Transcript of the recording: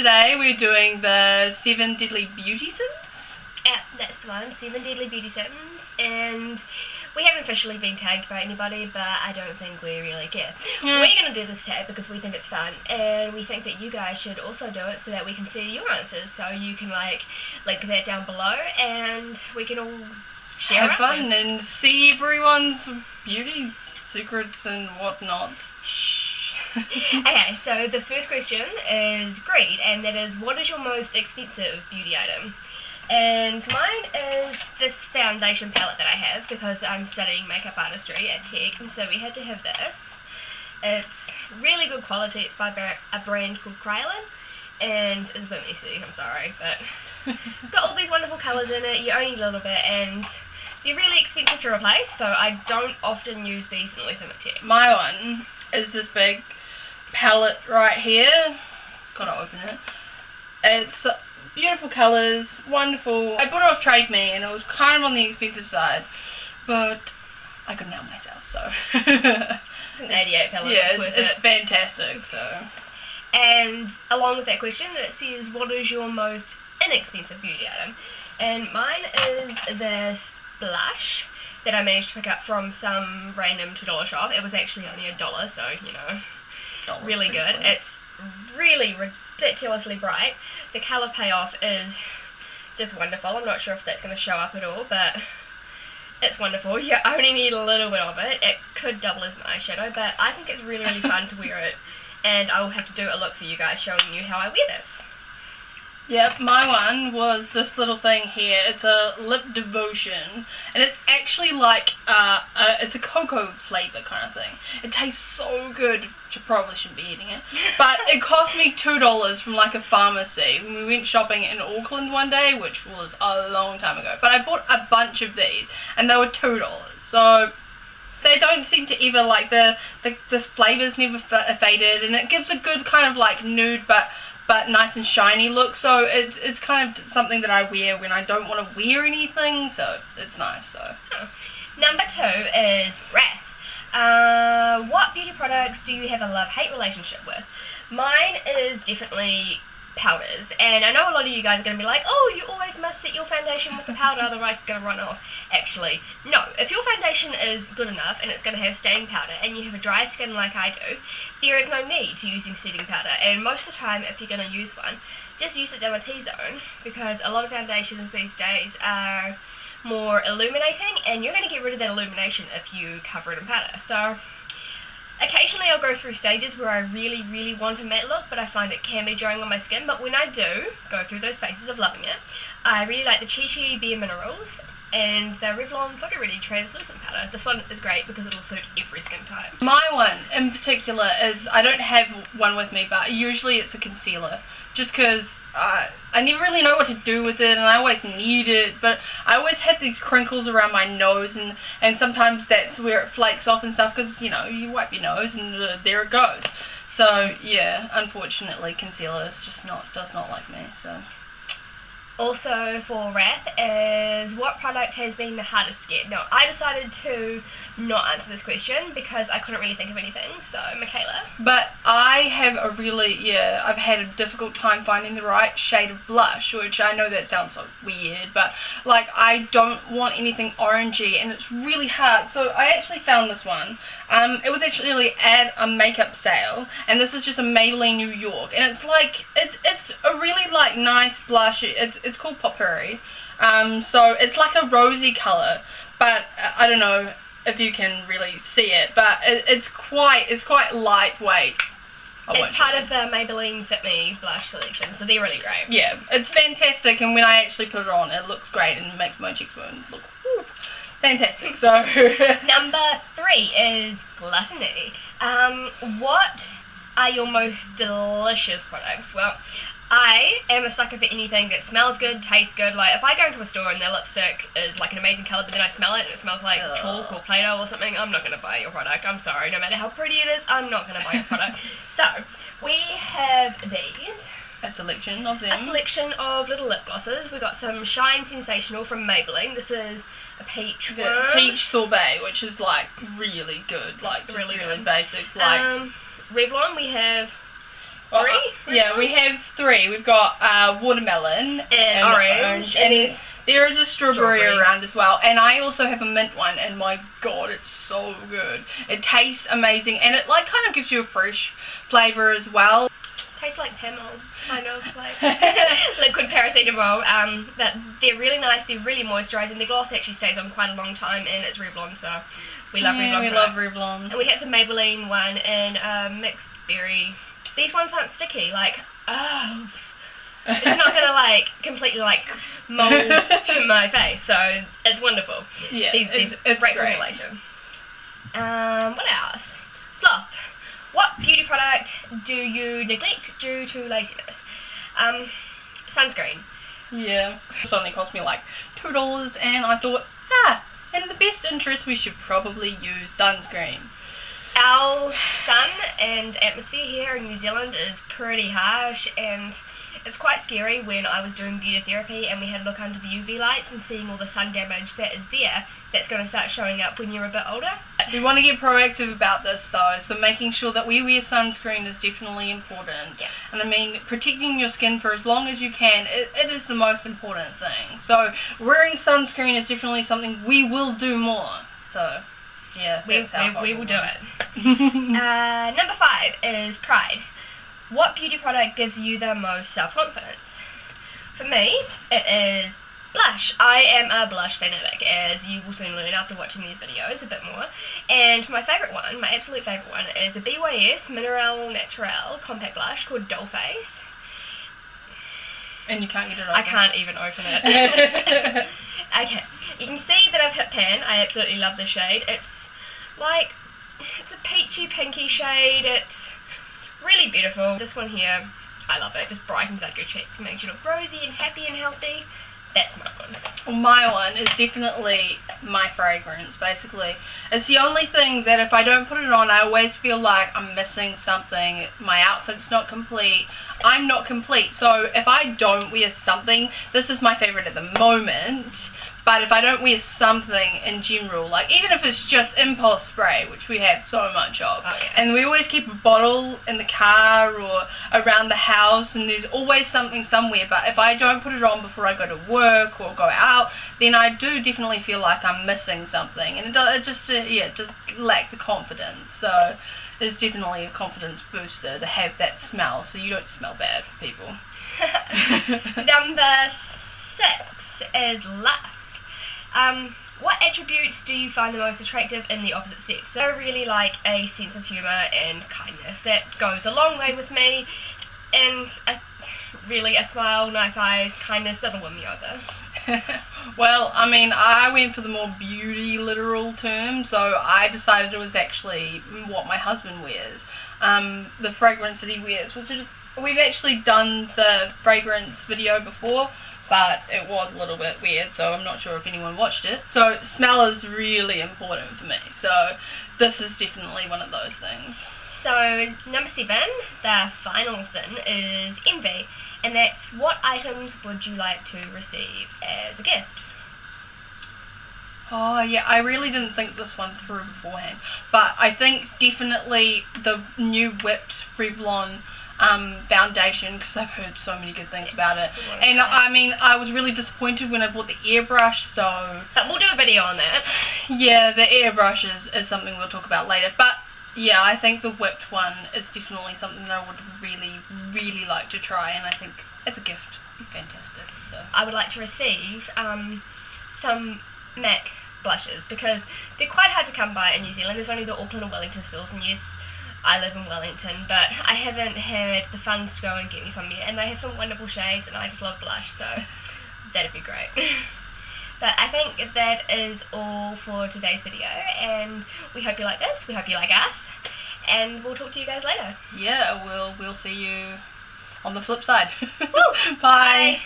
Today we're doing the 7 Deadly Beauty Sins. Yeah, that's the one, 7 Deadly Beauty Sins, and we haven't officially been tagged by anybody, but I don't think we really care. We're going to do this tag because we think it's fun, and we think that you guys should also do it so that we can see your answers, so you can link that down below, and we can all share Have our answers. fun and see everyone's beauty secrets and whatnot. Okay, so the first question is greed, and that is, what is your most expensive beauty item? And mine is this foundation palette that I have because I'm studying makeup artistry at Tech, and so we had to have this. It's really good quality. It's by a brand called Kryolan, and it's a bit messy, I'm sorry, but it's got all these wonderful colours in it. You only need a little bit, and they're really expensive to replace, so I don't often use these unless I'm at Tech. My one is this big palette right here. Gotta open it. It's beautiful colours, wonderful. I bought it off Trade Me and it was kind of on the expensive side, but I couldn't help myself, so. It's an 88 palette, yeah, worth it's it. fantastic, so. And along with that question, it says, what is your most inexpensive beauty item? And mine is this blush that I managed to pick up from some random $2 shop. It was actually only $1, so, you know, really good. Sweet. It's really ridiculously bright. The colour payoff is just wonderful. I'm not sure if that's going to show up at all, but it's wonderful. You only need a little bit of it. It could double as an eyeshadow, but I think it's really, really fun to wear it. And I will have to do a look for you guys showing you how I wear this. Yep, my one was this little thing here. It's a Lip Devotion, and it's actually like it's a cocoa flavour kind of thing. It tastes so good. I probably shouldn't be eating it, but it cost me $2 from like a pharmacy when we went shopping in Auckland one day, which was a long time ago. But I bought a bunch of these, and they were $2. So they don't seem to ever this flavour's never faded, and it gives a good kind of like nude but nice and shiny look, so it's kind of something that I wear when I don't want to wear anything, so it's nice. So Number 2 is Wrath. What beauty products do you have a love-hate relationship with? Mine is definitely powders, and I know a lot of you guys are going to be like, oh, you always must set your foundation with the powder, otherwise it's going to run off. Actually, no. If your foundation is good enough and it's going to have staying powder and you have a dry skin like I do, there is no need to using setting powder, and most of the time if you're going to use one, just use it down the T-zone, because a lot of foundations these days are more illuminating, and you're going to get rid of that illumination if you cover it in powder. So occasionally I'll go through stages where I really, really want a matte look, but I find it can be drying on my skin. But when I do go through those phases of loving it, I really like the Chi Chi Bare Minerals and the Revlon Flicker Ready Translucent Powder. This one is great because it'll suit every skin type. my one in particular is, I don't have one with me, but usually it's a concealer, just because I never really know what to do with it, and I always need it, but I always have these crinkles around my nose, and sometimes that's where it flakes off and stuff, because, you know, you wipe your nose and there it goes. So yeah, unfortunately concealer is just does not like me. So also for Wrath is, what product has been the hardest to get? Now, I decided to not answer this question because I couldn't really think of anything, so Michaela. But I have I've had a difficult time finding the right shade of blush, which I know that sounds so weird, but like I don't want anything orangey, and it's really hard. So I actually found this one. It was actually at a makeup sale, and this is just a Maybelline New York, and it's like it's a really like nice blush. It's called Potpourri. So it's like a rosy colour, but I don't know if you can really see it, but it's quite lightweight. It's part of the Maybelline Fit Me blush selection, so they're really great. Yeah, it's fantastic, and when I actually put it on, it looks great and makes my cheekbones look fantastic. So Number 3 is Gluttony. What are your most delicious products? Well, I am a sucker for anything that smells good, tastes good. Like, if I go into a store and their lipstick is like an amazing colour, but then I smell it and it smells like chalk or Play-Doh or something, I'm not going to buy your product. I'm sorry. No matter how pretty it is, I'm not going to buy your product. So, we have these. a selection of them. A selection of little lip glosses. We got some Shine Sensational from Maybelline. This is a peach one. The peach sorbet, which is like really good. Like, just really basic. Like Revlon, we have Three? Yeah, we have 3. We've got watermelon And orange. and there is a strawberry strawberry around as well. And I also have a mint one, and my god, it's so good. It tastes amazing, and it like kind of gives you a fresh flavour as well. Tastes like Pamel, kind of like liquid paracetamol. But they're really nice. They're really moisturising. The gloss actually stays on quite a long time, and it's Revlon, so we love Revlon. We products. love Revlon. And we have the Maybelline one in mixed berry. These ones aren't sticky. Like, oh, it's not gonna like completely like mold to my face. So it's wonderful. Yeah, These it's great great. formulation. What else? Sloth. What beauty product do you neglect due to laziness? Sunscreen. Yeah. It only cost me like $2, and I thought, in the best interest, we should probably use sunscreen. Our sun and atmosphere here in New Zealand is pretty harsh, and it's quite scary when I was doing beauty therapy and we had to look under the UV lights and seeing all the sun damage that is there. That's going to start showing up when you're a bit older. We want to get proactive about this though, so making sure that we wear sunscreen is definitely important. Yeah. And I mean, protecting your skin for as long as you can, it is the most important thing. So wearing sunscreen is definitely something we will do more. So yeah, we will do it. Number 5 is pride. What beauty product gives you the most self-confidence? For me, it is blush. I am a blush fanatic, as you will soon learn after watching these videos a bit more. And my favourite one, my absolute favourite one, is a BYS Mineral Naturel compact blush called Dollface. And you can't get it open. I can't even open it. Okay, you can see that I've hit pan. I absolutely love the shade. It's like, it's a peachy pinky shade. It's really beautiful. This one here, I love it. It just brightens up your cheeks, makes you look rosy and happy and healthy. That's my one. Well, my one is definitely my fragrance, basically. It's the only thing that if I don't put it on, I always feel like I'm missing something. My outfit's not complete. I'm not complete. So if I don't wear something, this is my favourite at the moment, but if I don't wear something in general, like even if it's just impulse spray, which we have so much of, and we always keep a bottle in the car or around the house, and there's always something somewhere, but if I don't put it on before I go to work or go out, then I do definitely feel like I'm missing something, and it just lack the confidence. So it's definitely a confidence booster to have that smell, so you don't smell bad for people. Number 6 is lust. What attributes do you find the most attractive in the opposite sex? So I really like a sense of humour and kindness. That goes a long way with me, and really a smile, nice eyes, kindness, that'll win me over. Well, I mean, I went for the more beauty literal term, so I decided it was actually what my husband wears. The fragrance that he wears, which is, we've actually done the fragrance video before, but it was a little bit weird, so I'm not sure if anyone watched it. So smell is really important for me, so this is definitely one of those things. So number 7, the final sin, is envy, and that's what items would you like to receive as a gift? Oh yeah, I really didn't think this one through beforehand, but I think definitely the new whipped Revlon foundation, because I've heard so many good things about it. And I mean, I was really disappointed when I bought the airbrush, so But we'll do a video on that. yeah, the airbrush is something we'll talk about later. But yeah, I think the whipped one is definitely something that I would really like to try, and I think it's a gift. It'd be fantastic. So I would like to receive some MAC blushes, because they're quite hard to come by in New Zealand. There's only the Auckland and Wellington stores, and yes, I live in Wellington, but I haven't had the funds to go and get me some yet, and they have some wonderful shades, and I just love blush, so that'd be great. But I think that is all for today's video, and we hope you like this, we hope you like us, and we'll talk to you guys later. yeah, we'll see you on the flip side. Woo! Bye. Bye.